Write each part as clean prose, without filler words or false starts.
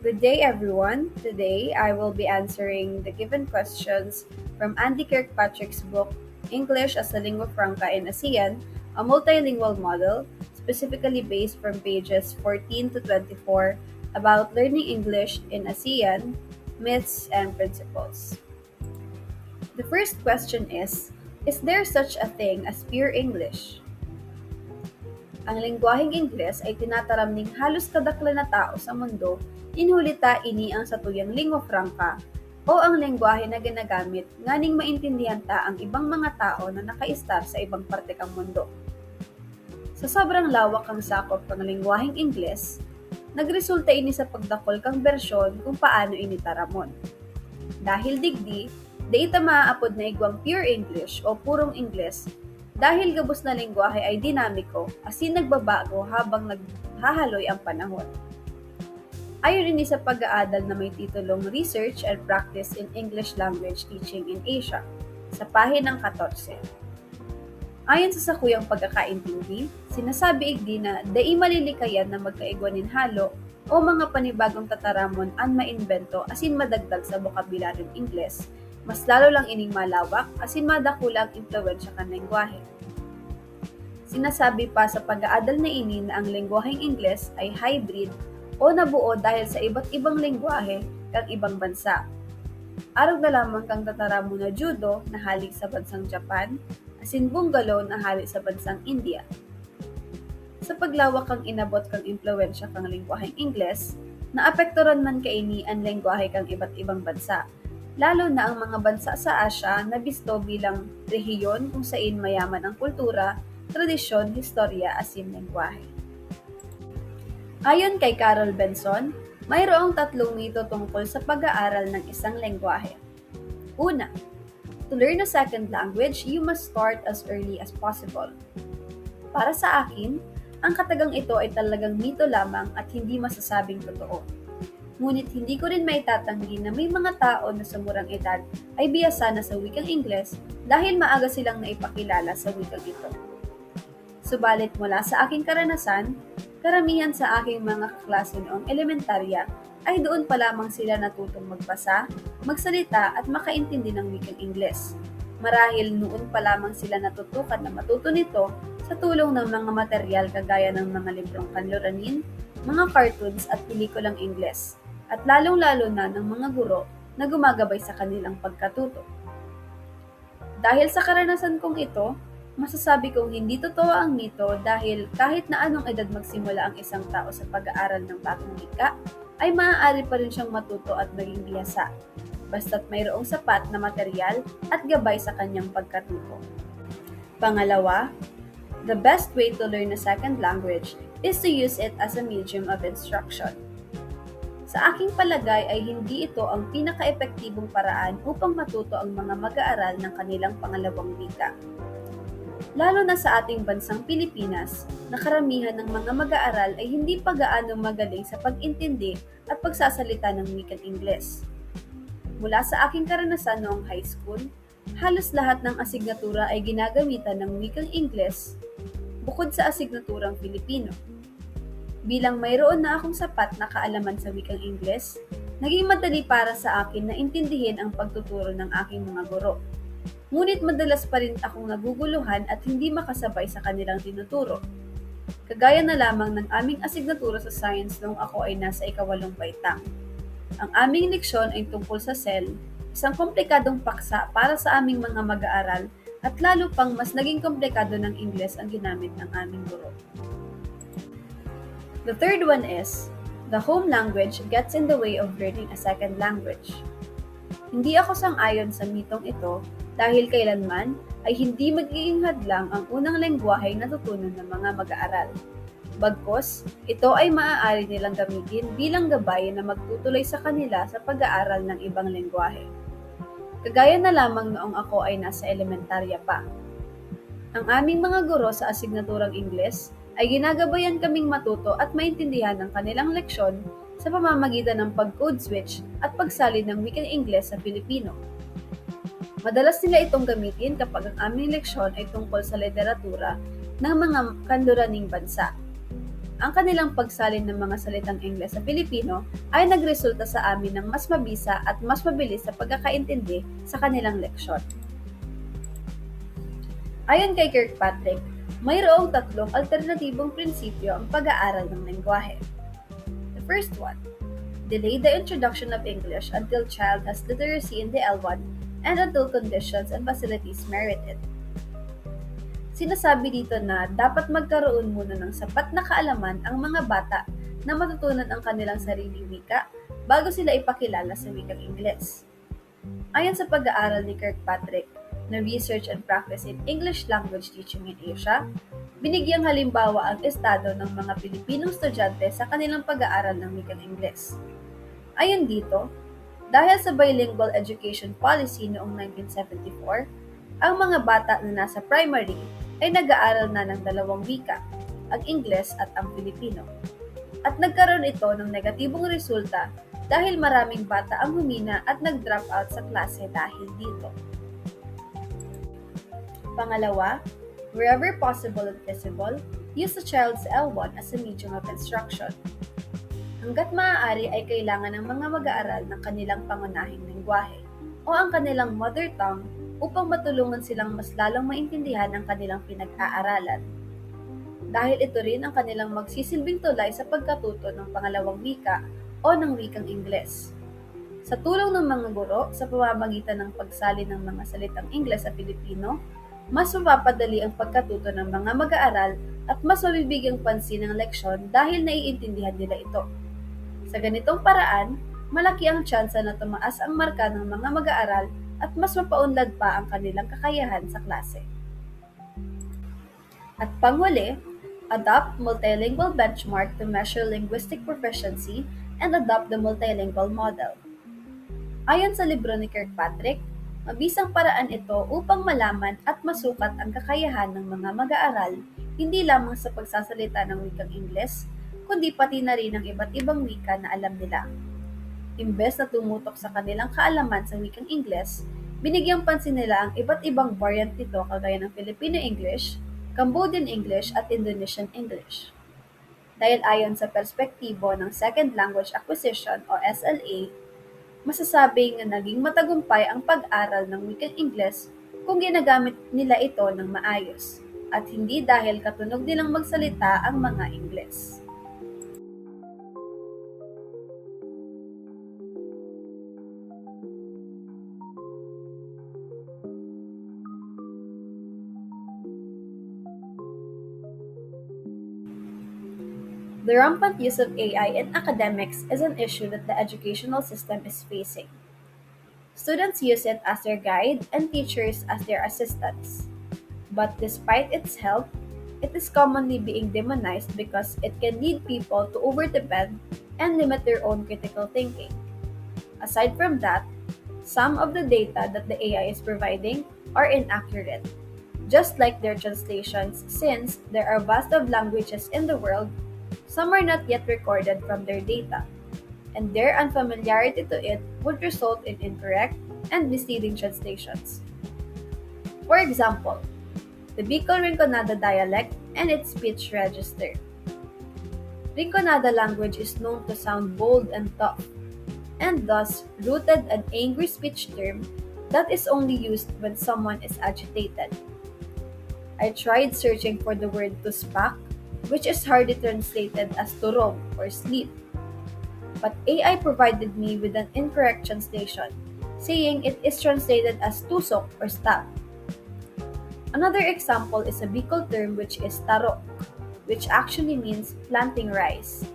Good day, everyone. Today, I will be answering the given questions from Andy Kirkpatrick's book, English as a Lingua Franca in ASEAN, a multilingual model, specifically based from pages 14 to 24 about learning English in ASEAN, myths and principles. The first question is there such a thing as pure English? Ang lengguwaheng Ingles ay tinataram ning halos kadaklan na tao sa mundo, inhulita ini ang satuyang lingua franca o ang lengguwahe na ginagamit nganing maintindihan ta ang ibang mga tao na nakaistar sa ibang parte kang mundo. Sa sobrang lawak ang sakop ng lengguwaheng Ingles, nagresulta ini sa pagdakol kang bersyon kung paano ini taramon. Dahil digdi, di ita maaapod na igwang pure English o purong Ingles dahil gabos na lengguwahe ay dinamiko asin nagbabago habang naghahaloy ang panahon. Ayon ini sa pag-aadal na may titulong Research and Practice in English Language Teaching in Asia sa pahinang 14. Ayon sa sakuyang pagkakaintindi, sinasabi igdi na dai malilikayan na magkaigwanin halo o mga panibagong tataramon ang mainbento asin madagdag sa bokabularyong Ingles, mas lalo lang ining malawak asin madakula ang impluwensya kan lengguwahe. Sinasabi pa sa pag-aadal na ini na ang lengguwaheng Ingles ay hybrid o nabuo dahil sa iba't ibang lengguwahe kang ibang bansa. Arog na lamang kang tataramo na judo na halik sa bansang Japan, asin bungalow na halik sa bansang India. Sa paglawak kang inabot kang impluwensya kang lengguwaheng Ingles, naapekturan man kaini ang lengguwahe kang iba't ibang bansa, lalo na ang mga bansa sa Asia na bisto bilang rehiyon kung saan mayaman ang kultura, tradisyon, historya, asin lengguwahe. Ayon kay Carol Benson, mayroong tatlong mito tungkol sa pag-aaral ng isang lengguwahe. Una, to learn a second language, you must start as early as possible. Para sa akin, ang katagang ito ay talagang mito lamang at hindi masasabing totoo. Ngunit hindi ko rin maitatanggi na may mga tao na sa murang edad ay biyasa na sa wikang Ingles dahil maaga silang naipakilala sa wikang ito. Subalit mula sa aking karanasan, karamihan sa aking mga kaklase noong elementarya ay doon pa lamang sila natutong magbasa, magsalita at makaintindi ng wikang Ingles. Marahil noon pa lamang sila natutukan na matuto nito sa tulong ng mga material kagaya ng mga librong kanluranin, mga cartoons at pelikulang Ingles, at lalong-lalo na ng mga guro na gumagabay sa kanilang pagkatuto. Dahil sa karanasan kong ito, masasabi kong hindi totoo ang mito dahil kahit na anong edad magsimula ang isang tao sa pag-aaral ng bagong wika, ay maaari pa rin siyang matuto at maging biyasa, basta't mayroong sapat na material at gabay sa kanyang pagkatuto. Pangalawa, the best way to learn a second language is to use it as a medium of instruction. Sa aking palagay ay hindi ito ang pinaka-epektibong paraan upang matuto ang mga mag-aaral ng kanilang pangalawang wika. Lalo na sa ating bansang Pilipinas, na karamihan ng mga mag-aaral ay hindi pa gaano magaling sa pag-intindi at pagsasalita ng wikang Ingles. Mula sa aking karanasan noong high school, halos lahat ng asignatura ay ginagamitan ng wikang Ingles bukod sa asignaturang Filipino. Bilang mayroon na akong sapat na kaalaman sa wikang Ingles, naging madali para sa akin na intindihin ang pagtuturo ng aking mga guro. Ngunit madalas pa rin akong naguguluhan at hindi makasabay sa kanilang tinuturo. Kagaya na lamang ng aming asignatura sa science noong ako ay nasa ikawalong baitang. Ang aming leksyon ay tungkol sa cell, isang komplikadong paksa para sa aming mga mag-aaral at lalo pang mas naging komplikado ng Ingles ang ginamit ng aming guro. The third one is, the home language gets in the way of learning a second language. Hindi ako sang-ayon sa mitong ito dahil kailanman ay hindi magiging hadlang ang unang lengguwahe na natutunan ng mga mag-aaral. Bagkus, ito ay maaari nilang gamitin bilang gabay na magtutuloy sa kanila sa pag-aaral ng ibang lengguwahe. Kagaya na lamang noong ako ay nasa elementarya pa. Ang aming mga guro sa asignaturang Ingles ay ginagabayan kaming matuto at maintindihan ang kanilang leksyon sa pamamagitan ng pag-code switch at pagsalin ng wikang Ingles sa Filipino. Madalas nila itong gamitin kapag ang aming leksyon ay tungkol sa literatura ng mga kanluraning bansa. Ang kanilang pagsalin ng mga salitang Ingles sa Filipino ay nagresulta sa amin ng mas mabisa at mas mabilis sa pagkakaintindi sa kanilang leksyon. Ayon kay Kirkpatrick, mayroong tatlong alternatibong prinsipyo ang pag-aaral ng lengguwahe. The first one, delay the introduction of English until child has literacy in the L1 and until conditions and facilities merit it. Sinasabi dito na dapat magkaroon muna ng sapat na kaalaman ang mga bata na matutunan ang kanilang sariling wika bago sila ipakilala sa wikang Ingles. Ayon sa pag-aaral ni Kirkpatrick na Research and Practice in English Language Teaching in Asia, binigyang halimbawa ang estado ng mga Pilipinong estudyante sa kanilang pag-aaral ng wikang Ingles. Ayon dito, dahil sa bilingual education policy noong 1974, ang mga bata na nasa primary ay nag-aaral na ng dalawang wika, ang Ingles at ang Filipino. At nagkaroon ito ng negatibong resulta dahil maraming bata ang humina at nag-drop out sa klase dahil dito. Pangalawa, wherever possible and feasible, use the child's L1 as a medium of instruction. Hanggat maaari ay kailangan ng mga mag-aaral ng kanilang pangunahing lengguwahe o ang kanilang mother tongue upang matulungan silang mas lalong maintindihan ang kanilang pinag-aaralan. Dahil ito rin ang kanilang magsisilbing tulay sa pagkatuto ng pangalawang wika o ng wikang Ingles. Sa tulong ng mga guro sa pamamagitan ng pagsalin ng mga salitang Ingles sa Filipino, mas mapapadali ang pagkatuto ng mga mag-aaral at mas mabibigyang pansin ang leksyon dahil naiintindihan nila ito. Sa ganitong paraan, malaki ang tsansa na tumaas ang marka ng mga mag-aaral at mas mapaunlad pa ang kanilang kakayahan sa klase. At panghuli, adopt multilingual benchmark to measure linguistic proficiency and adopt the multilingual model. Ayon sa libro ni Kirkpatrick, mabisang paraan ito upang malaman at masukat ang kakayahan ng mga mag-aaral hindi lamang sa pagsasalita ng wikang Ingles, kundi pati na rin ang iba't ibang wika na alam nila. Imbes na tumutok sa kanilang kaalaman sa wikang Ingles, binigyang pansin nila ang iba't ibang variant nito kagaya ng Filipino English, Cambodian English at Indonesian English. Dahil ayon sa perspektibo ng Second Language Acquisition o SLA, masasabing na naging matagumpay ang pag-aral ng wikang Ingles kung ginagamit nila ito ng maayos, at hindi dahil katunog nilang magsalita ang mga Ingles. The rampant use of AI in academics is an issue that the educational system is facing. Students use it as their guide and teachers as their assistants. But despite its help, it is commonly being demonized because it can lead people to overdepend and limit their own critical thinking. Aside from that, some of the data that the AI is providing are inaccurate, just like their translations, since there are vast of languages in the world. Some are not yet recorded from their data, and their unfamiliarity to it would result in incorrect and misleading translations. For example, the Bicol Rinconada dialect and its speech register. Rinconada language is known to sound bold and tough, and thus rooted an angry speech term that is only used when someone is agitated. I tried searching for the word to spak, which is hardly translated as turog or sleep. But AI provided me with an incorrect translation, saying it is translated as tusok or stab. Another example is a Bicol term which is tarok, which actually means planting rice.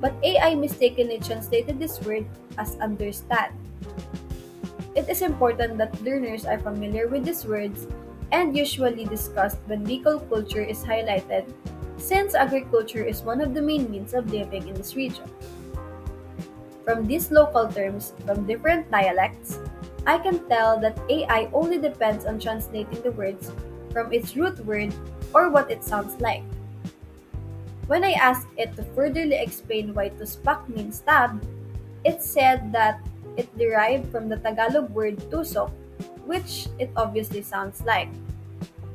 But AI mistakenly translated this word as understand. It is important that learners are familiar with these words and usually discussed when Bicol culture is highlighted, since agriculture is one of the main means of living in this region. From these local terms from different dialects, I can tell that AI only depends on translating the words from its root word or what it sounds like. When I asked it to furtherly explain why tuspak means stab, it said that it derived from the Tagalog word tusok, which it obviously sounds like,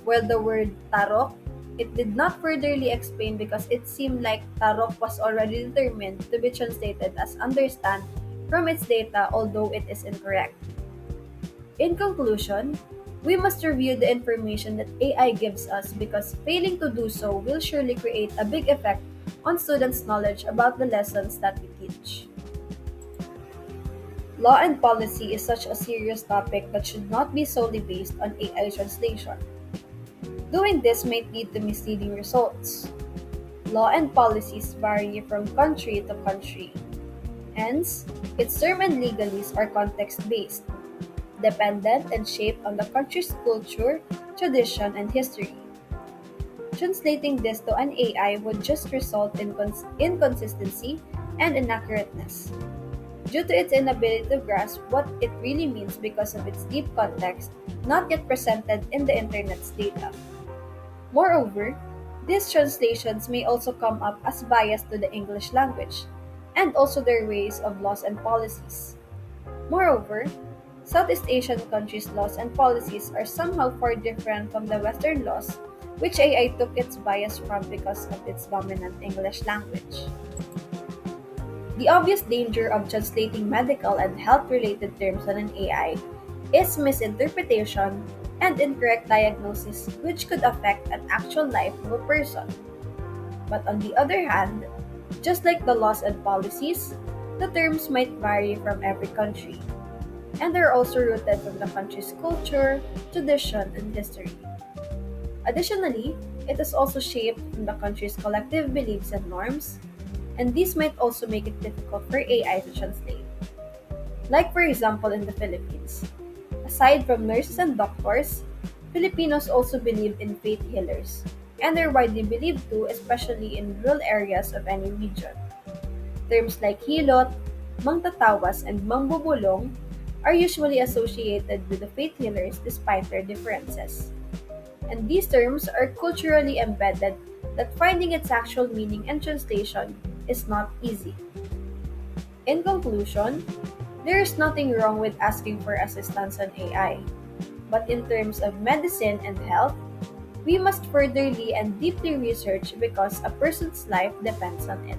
while the word tarok It did not furtherly explain because it seemed like Tarok was already determined to be translated as understand from its data, although it is incorrect. In conclusion, we must review the information that AI gives us because failing to do so will surely create a big effect on students' knowledge about the lessons that we teach. Law and policy is such a serious topic that should not be solely based on AI translation. Doing this might lead to misleading results. Law and policies vary from country to country. Hence, its term and legalese are context-based, dependent and shaped on the country's culture, tradition, and history. Translating this to an AI would just result in inconsistency and inaccurateness, due to its inability to grasp what it really means because of its deep context not yet presented in the Internet's data. Moreover, these translations may also come up as bias to the English language, and also their ways of laws and policies. Moreover, Southeast Asian countries' laws and policies are somehow far different from the Western laws, which AI took its bias from because of its dominant English language. The obvious danger of translating medical and health related terms on an AI is misinterpretation and incorrect diagnosis, which could affect an actual life of a person. But on the other hand, just like the laws and policies, the terms might vary from every country, and are also rooted from the country's culture, tradition, and history. Additionally, it is also shaped from the country's collective beliefs and norms, and these might also make it difficult for AI to translate. Like, for example, in the Philippines. Aside from nurses and doctors, Filipinos also believe in faith healers, and are widely believed to, especially in rural areas of any region. Terms like hilot, mangtatawas, and mangbubulong are usually associated with the faith healers despite their differences. And these terms are culturally embedded that finding its actual meaning and translation is not easy. In conclusion, there is nothing wrong with asking for assistance on AI, but in terms of medicine and health, we must furtherly and deeply research because a person's life depends on it.